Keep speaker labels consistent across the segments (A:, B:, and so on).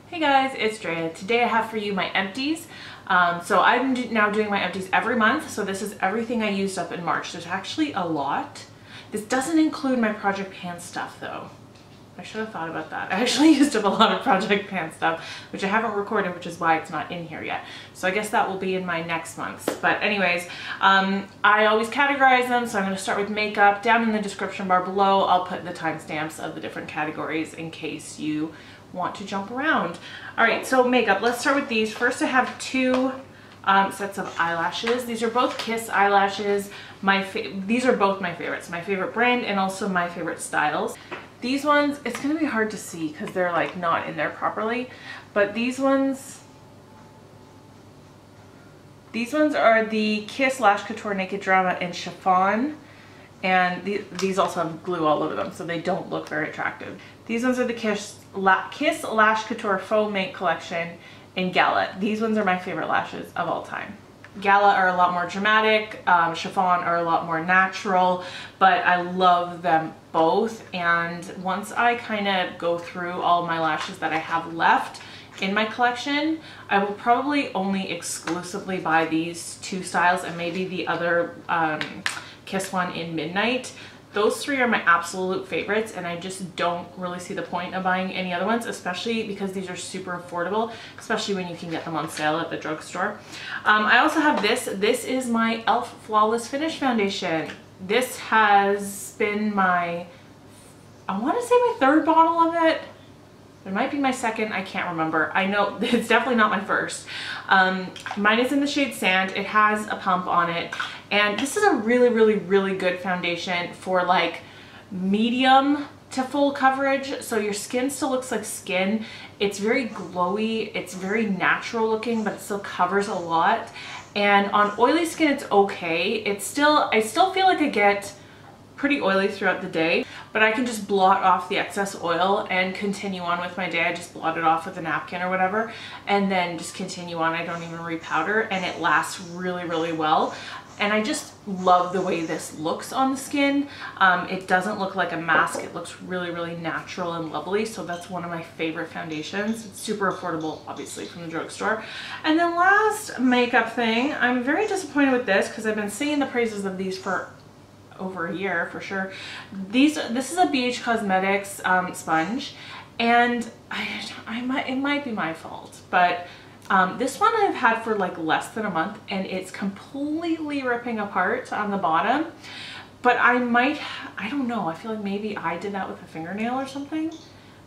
A: Hey guys, it's Drea. Today I have for you my empties. So I'm now doing my empties every month. So this is everything I used up in March. There's actually a lot. This doesn't include my Project Pan stuff though. I should have thought about that. I actually used up a lot of Project Pan stuff, which I haven't recorded, which is why it's not in here yet. So I guess that will be in my next month's. But anyways, I always categorize them. So I'm going to start with makeup. Down in the description bar below, I'll put the timestamps of the different categories in case you want to jump around. All right, so makeup. Let's start with these. First, I have two sets of eyelashes. These are both Kiss eyelashes. These are both my favorites. My favorite brand and also my favorite styles. These ones, it's going to be hard to see because they're like not in there properly, but these ones are the Kiss Lash Couture Naked Drama in Chiffon, and these also have glue all over them, so they don't look very attractive. These ones are the Kiss Lash Couture Faux Mink collection in Gala. These ones are my favorite lashes of all time. Gala are a lot more dramatic, Chiffon are a lot more natural, but I love them both. And once I kind of go through all my lashes that I have left in my collection, I will probably only exclusively buy these two styles and maybe the other Kiss one in Midnight. Those three are my absolute favorites, and I just don't really see the point of buying any other ones, especially because these are super affordable, especially when you can get them on sale at the drugstore. I also have this. This is my e.l.f. Flawless Finish Foundation. This has been my, I want to say my third bottle of it. It might be my second, I can't remember. I know it's definitely not my first. Mine is in the shade Sand. It has a pump on it. And this is a really good foundation for like medium to full coverage. So your skin still looks like skin. It's very glowy. It's very natural looking, but it still covers a lot. And on oily skin, it's okay. I still feel like I get pretty oily throughout the day, but I can just blot off the excess oil and continue on with my day. I just blot it off with a napkin or whatever and then just continue on. I don't even repowder, and it lasts really well. And I just love the way this looks on the skin. It doesn't look like a mask. It looks really natural and lovely. So that's one of my favorite foundations. It's super affordable, obviously, from the drugstore. And then last makeup thing, I'm very disappointed with this because I've been singing the praises of these for over a year for sure. This is a Beige Cosmetics sponge, and it might be my fault, but this one I've had for like less than a month, and it's completely ripping apart on the bottom. But I don't know, I feel like maybe I did that with a fingernail or something,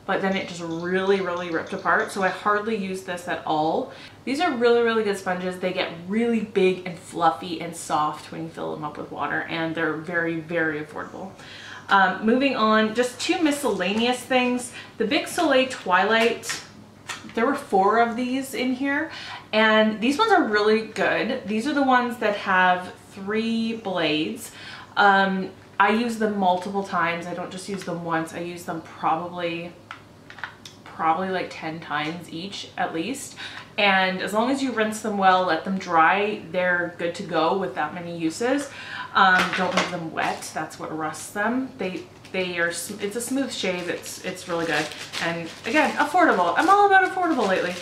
A: but then it just really ripped apart. So I hardly use this at all. These are really good sponges. They get really big and fluffy and soft when you fill them up with water, and they're very affordable. Moving on, just two miscellaneous things. The Big Soleil Twilight, there were 4 of these in here, and these ones are really good. These are the ones that have 3 blades. I use them multiple times. I don't just use them once. I use them probably like 10 times each at least. And as long as you rinse them well, let them dry, they're good to go with that many uses. Don't leave them wet. That's what rusts them. It's a smooth shave. It's really good. And again, affordable. I'm all about affordable lately.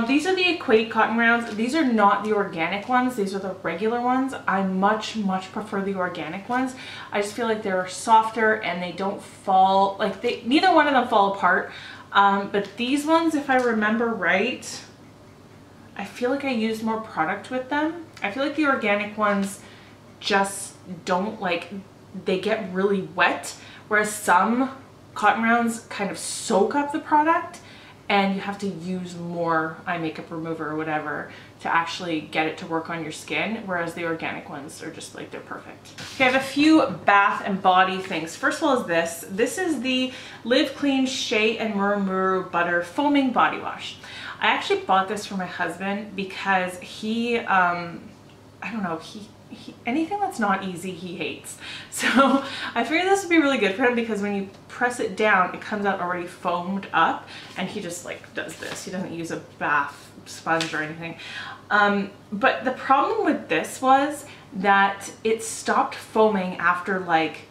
A: These are the Equate cotton rounds. These are not the organic ones. These are the regular ones. I much prefer the organic ones. I just feel like they're softer and they don't fall, like neither one of them fall apart. But these ones, if I remember right, I feel like I used more product with them. I feel like the organic ones just don't, like, they get really wet, whereas some cotton rounds kind of soak up the product and you have to use more eye makeup remover or whatever to actually get it to work on your skin, whereas the organic ones are just like, they're perfect. Okay, I have a few bath and body things. First of all is this. This is the Live Clean Shea and Murmuru Butter Foaming Body Wash. I actually bought this for my husband because he, I don't know, anything that's not easy he hates. So I figured this would be really good for him because when you press it down, it comes out already foamed up, and he just like does this. He doesn't use a bath sponge or anything. But the problem with this was that it stopped foaming after like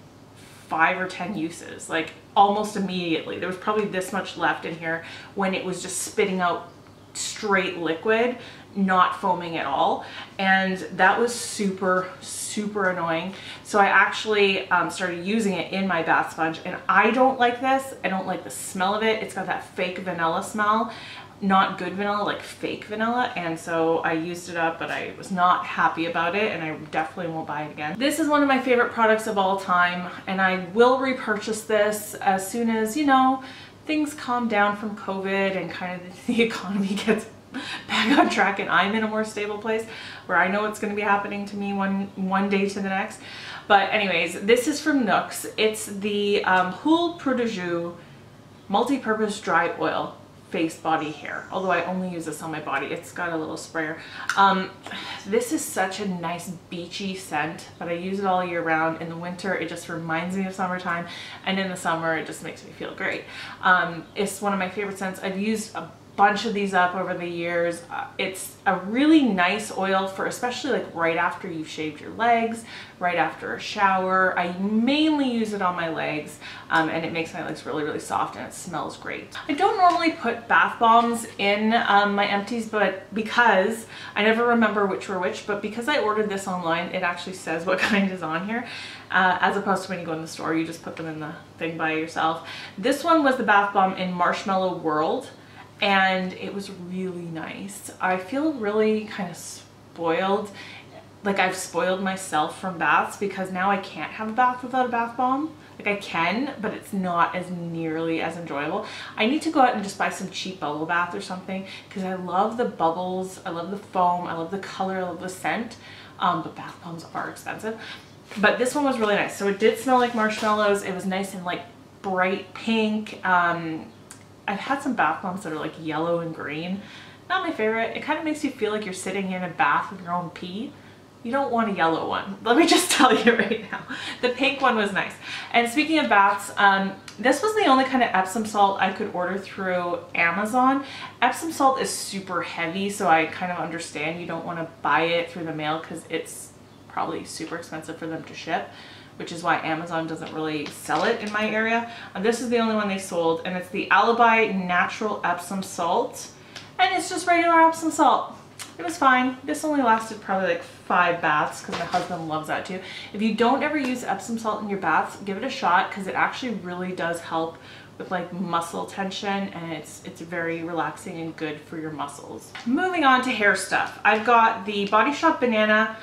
A: 5 or 10 uses. Like almost immediately. There was probably this much left in here when it was just spitting out straight liquid, not foaming at all, and that was super annoying. So I actually started using it in my bath sponge, and I don't like this. I don't like the smell of it. It's got that fake vanilla smell, not good vanilla, like fake vanilla, and so I used it up, but I was not happy about it, and I definitely won't buy it again. This is one of my favorite products of all time, and I will repurchase this as soon as, you know, things calm down from COVID and kind of the economy gets back on track and I'm in a more stable place where I know what's going to be happening to me one day to the next. But anyways, this is from Nooks. It's the Huile Pour de Joux multi-purpose dry oil face, body, hair, although I only use this on my body. It's got a little sprayer. This is such a nice beachy scent, but I use it all year round. In the winter it just reminds me of summertime, and in the summer it just makes me feel great. It's one of my favorite scents. I've used a bunch of these up over the years. It's a really nice oil for especially like right after you've shaved your legs, right after a shower. I mainly use it on my legs, and it makes my legs really soft, and it smells great. I don't normally put bath bombs in my empties, but because I never remember which were which, but because I ordered this online, it actually says what kind is on here, as opposed to when you go in the store, you just put them in the thing by yourself. This one was the bath bomb in Marshmallow World, and it was really nice. I feel really kind of spoiled, like I've spoiled myself from baths, because now I can't have a bath without a bath bomb. Like I can, but it's not as nearly as enjoyable. I need to go out and just buy some cheap bubble bath or something, because I love the bubbles, I love the foam, I love the color, I love the scent, but bath bombs are expensive. But this one was really nice. So it did smell like marshmallows. It was nice and like bright pink. I've had some bath bombs that are like yellow and green. Not my favorite. It kind of makes you feel like you're sitting in a bath with your own pee. You don't want a yellow one. Let me just tell you right now. The pink one was nice. And speaking of baths, this was the only kind of Epsom salt I could order through Amazon. Epsom salt is super heavy, so I kind of understand you don't want to buy it through the mail because it's probably super expensive for them to ship, which is why Amazon doesn't really sell it in my area. This is the only one they sold, and it's the Alibi Natural Epsom Salt, and it's just regular Epsom salt. It was fine. This only lasted probably like 5 baths because my husband loves that too. If you don't ever use Epsom salt in your baths, give it a shot, because it actually really does help with like muscle tension, and it's very relaxing and good for your muscles. Moving on to hair stuff. I've got the Body Shop Banana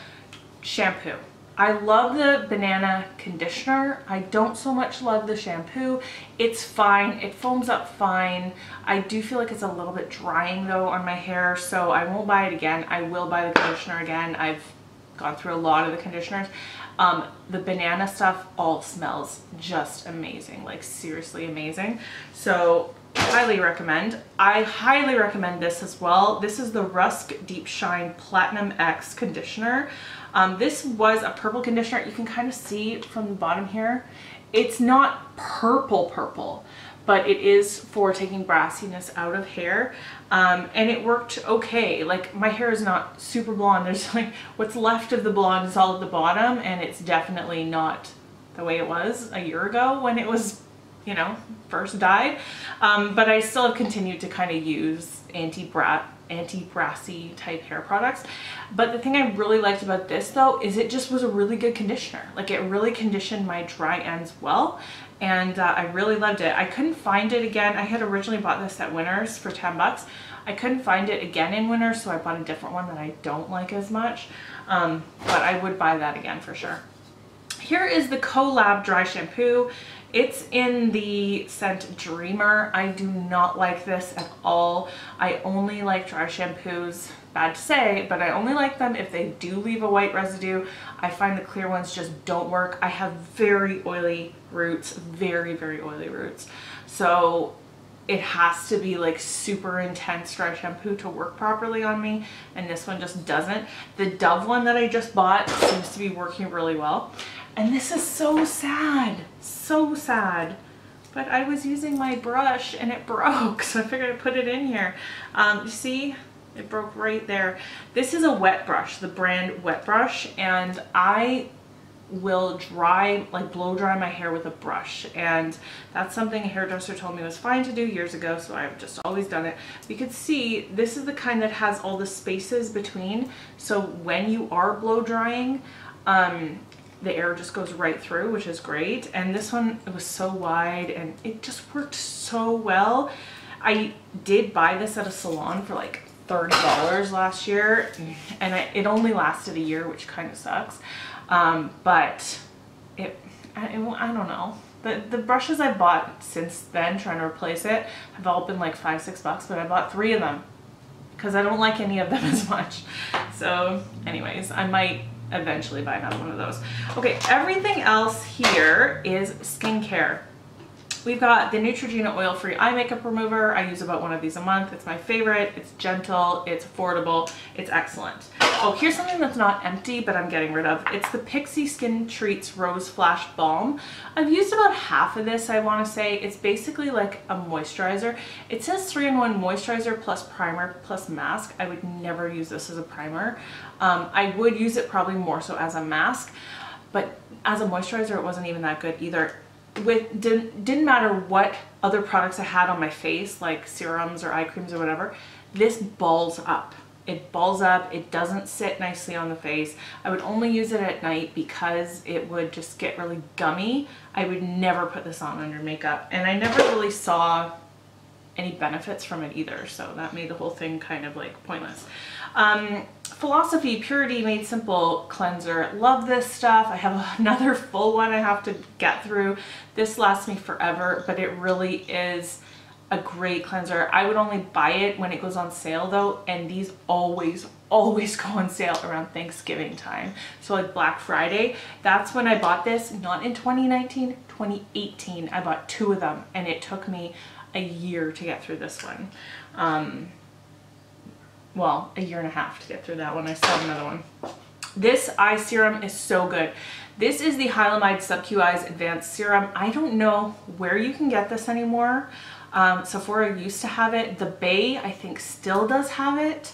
A: shampoo. I love the banana conditioner. I don't so much love the shampoo. It's fine. It foams up fine. I do feel like it's a little bit drying though on my hair, so I won't buy it again. I will buy the conditioner again. I've gone through a lot of the conditioners. The banana stuff all smells just amazing, like seriously amazing. So highly recommend. I highly recommend this as well. This is the Rusk Deep Shine Platinum X conditioner. This was a purple conditioner. You can kind of see from the bottom here. It's not purple, but it is for taking brassiness out of hair. And it worked okay. Like my hair is not super blonde. There's like what's left of the blonde is all at the bottom, and it's definitely not the way it was a year ago when it was, you know, first dyed. But I still have continued to kind of use anti-brassy type hair products. But the thing I really liked about this though is it just was a really good conditioner. Like it really conditioned my dry ends well, and I really loved it. I couldn't find it again. I had originally bought this at Winners for 10 bucks. I couldn't find it again in Winners, so I bought a different one that I don't like as much, but I would buy that again for sure. Here is the Collab dry shampoo. It's in the scent Dreamer. I do not like this at all. I only like dry shampoos, bad to say, but I only like them if they do leave a white residue. I find the clear ones just don't work. I have very oily roots, very oily roots. So it has to be like super intense dry shampoo to work properly on me, and this one just doesn't. The Dove one that I just bought seems to be working really well. And this is so sad, but I was using my brush and it broke, so I figured I'd put it in here. You see, it broke right there. This is a wet brush, the brand Wet Brush, and I will dry, like blow dry my hair with a brush, and that's something a hairdresser told me was fine to do years ago, so I've just always done it. You can see this is the kind that has all the spaces between, so when you are blow drying, the air just goes right through, which is great. And this one, it was so wide and it just worked so well. I did buy this at a salon for like $30 last year, and it only lasted a year, which kind of sucks. But I don't know. The brushes I bought since then, trying to replace it, have all been like $5, $6, but I bought 3 of them because I don't like any of them as much. So anyways, I might eventually buy another one of those. Okay, everything else here is skincare. We've got the Neutrogena oil-free eye makeup remover. I use about one of these a month. It's my favorite. It's gentle, it's affordable, it's excellent. Oh, here's something that's not empty, but I'm getting rid of. It's the Pixi Skin Treats Rose Flash Balm. I've used about half of this, I want to say. It's basically like a moisturizer. It says 3-in-1 moisturizer plus primer plus mask. I would never use this as a primer. I would use it probably more so as a mask, but as a moisturizer, it wasn't even that good either. Didn't matter what other products I had on my face, like serums or eye creams or whatever, this balls up. It balls up, it doesn't sit nicely on the face. I would only use it at night because it would just get really gummy. I would never put this on under makeup, and I never really saw any benefits from it either, so that made the whole thing kind of like pointless. Philosophy Purity Made Simple Cleanser. Love this stuff. I have another full one I have to get through. This lasts me forever, but it really is a great cleanser. I would only buy it when it goes on sale though, and these always go on sale around Thanksgiving time. So like Black Friday, that's when I bought this, not in 2019, 2018. I bought 2 of them, and it took me a year to get through this one. Well, a year and a half to get through that one. I still have another one. This eye serum is so good. This is the Hylamide Sub-Q Eyes Advanced Serum. I don't know where you can get this anymore. Sephora used to have it. The Bay, I think, still does have it.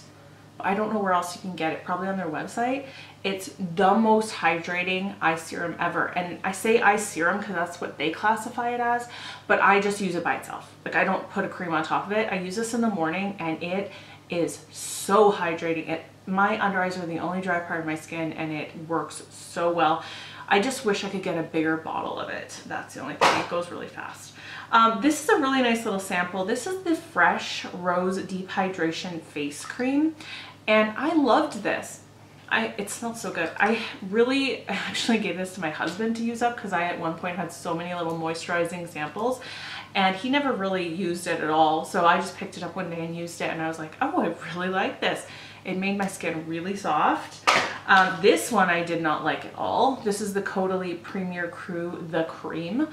A: I don't know where else you can get it, probably on their website. It's the most hydrating eye serum ever. And I say eye serum because that's what they classify it as, but I just use it by itself. Like, I don't put a cream on top of it. I use this in the morning, and it is so hydrating. My under eyes are the only dry part of my skin, and it works so well. I just wish I could get a bigger bottle of it. That's the only thing. It goes really fast. This is a really nice little sample. This is the Fresh Rose Deep Hydration Face Cream, and I loved this. It smells so good. I actually gave this to my husband to use up because I at one point had so many little moisturizing samples, and he never really used it at all. So I just picked it up one day and used it, and I was like, oh, I really like this. It made my skin really soft. This one I did not like at all. This is the Caudalie Premier Crew The Cream,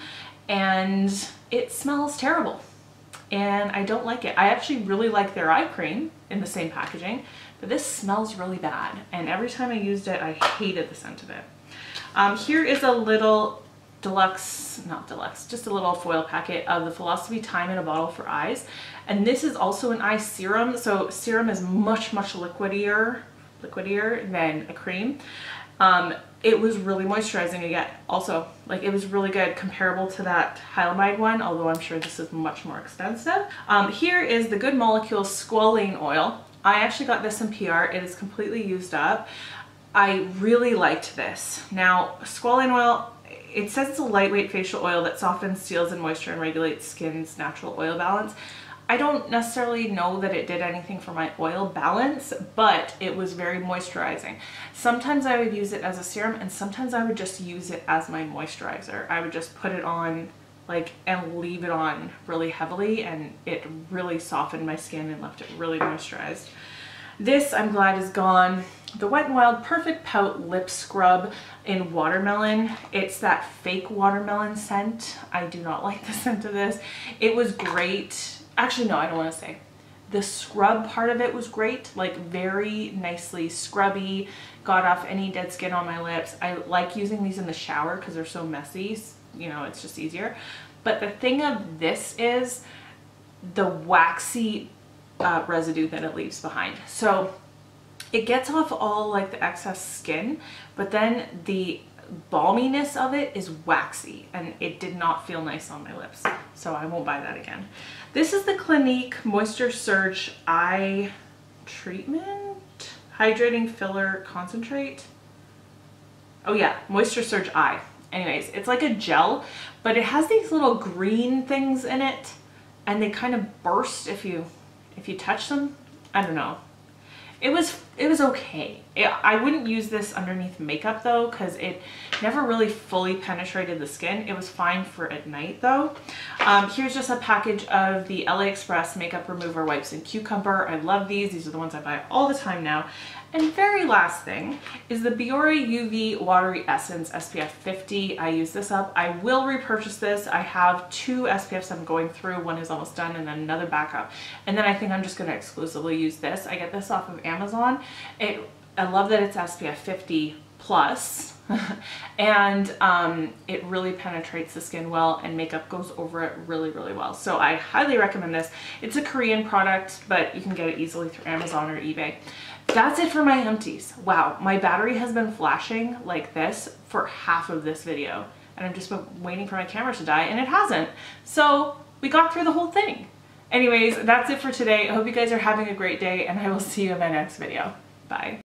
A: and it smells terrible. And I don't like it. I actually really like their eye cream in the same packaging, but this smells really bad. And every time I used it, I hated the scent of it. Here is a little not deluxe, just a little foil packet of the Philosophy Time in a Bottle for Eyes. And this is also an eye serum. So serum is much liquidier than a cream. It was really moisturizing again. Also, like, it was really good, comparable to that Hylamide one, although I'm sure this is much more expensive. Here is the Good Molecules Squalane Oil. I actually got this in PR. It is completely used up. I really liked this. Now, squalane oil, it says it's a lightweight facial oil that softens, seals, and moisture and regulates skin's natural oil balance. I don't necessarily know that it did anything for my oil balance, but it was very moisturizing. Sometimes I would use it as a serum, and sometimes I would just use it as my moisturizer. I would just put it on and leave it on really heavily, and it really softened my skin and left it really moisturized. This, I'm glad, is gone. The Wet n Wild Perfect Pout Lip Scrub in Watermelon. It's that fake watermelon scent. I do not like the scent of this. It was great. Actually, no, I don't want to say. The scrub part of it was great, like very nicely scrubby, got off any dead skin on my lips. I like using these in the shower because they're so messy, you know, it's just easier. But the thing of this is the waxy residue that it leaves behind. So it gets off all like the excess skin, but then the balminess of it is waxy, and it did not feel nice on my lips. So I won't buy that again. This is the Clinique Moisture Surge Eye Treatment Hydrating Filler Concentrate. Oh yeah, Moisture Surge Eye. Anyways, it's like a gel, but it has these little green things in it, and they kind of burst if you touch them. I don't know. It was okay. I wouldn't use this underneath makeup though, because it never really fully penetrated the skin. It was fine for at night though. Here's just a package of the LA Express Makeup Remover Wipes in Cucumber. I love these. These are the ones I buy all the time now. And very last thing is the Biore UV Watery Essence SPF 50. I use this up. I will repurchase this. I have 2 SPFs I'm going through. One is almost done and then another backup. And then I think I'm just going to exclusively use this. I get this off of Amazon. I love that it's SPF 50 plus. And it really penetrates the skin well, and makeup goes over it really, really well. So I highly recommend this. It's a Korean product, but you can get it easily through Amazon or eBay. That's it for my empties. Wow, my battery has been flashing like this for half of this video, and I've just been waiting for my camera to die, and it hasn't. So we got through the whole thing. Anyways, that's it for today. I hope you guys are having a great day, and I will see you in my next video. Bye.